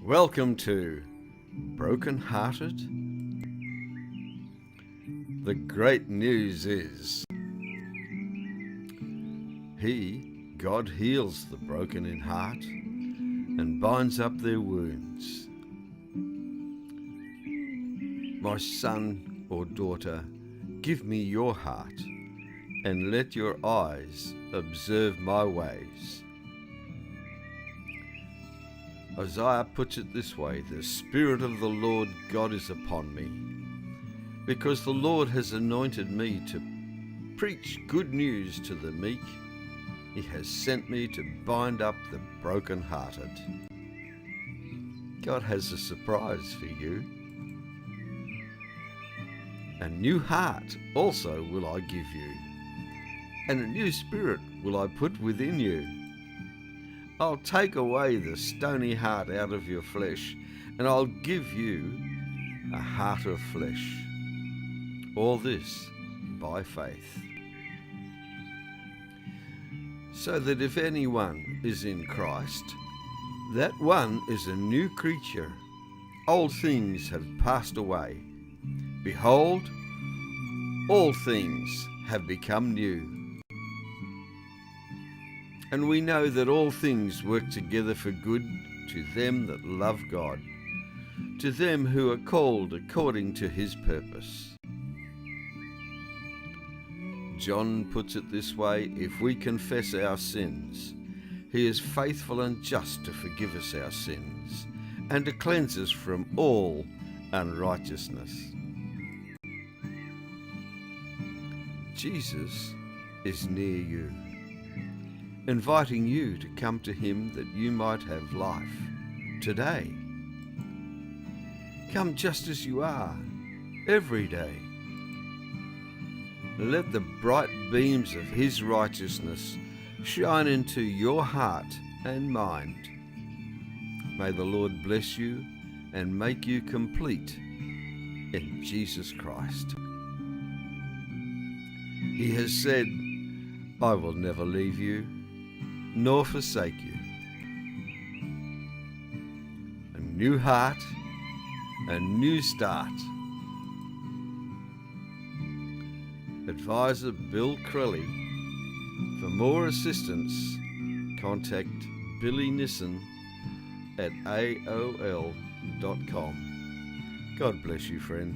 Welcome to Brokenhearted. The great news is God heals the broken in heart and binds up their wounds. My son or daughter, give me your heart and let your eyes observe my ways. Isaiah puts it this way: the Spirit of the Lord God is upon me, because the Lord has anointed me to preach good news to the meek. He has sent me to bind up the brokenhearted. God has a surprise for you. A new heart also will I give you, and a new spirit will I put within you. I'll take away the stony heart out of your flesh, and I'll give you a heart of flesh. All this by faith. So that if anyone is in Christ, that one is a new creature. Old things have passed away. Behold, all things have become new. And we know that all things work together for good to them that love God, to them who are called according to his purpose. John puts it this way: if we confess our sins, he is faithful and just to forgive us our sins and to cleanse us from all unrighteousness. Jesus is near you, inviting you to come to him that you might have life today. Come just as you are, every day. Let the bright beams of his righteousness shine into your heart and mind. May the Lord bless you and make you complete in Jesus Christ. He has said, I will never leave you nor forsake you. A new heart, a new start. Advisor Bill Crelly. For more assistance, contact Billy Nissen at AOL.com. God bless you, friend.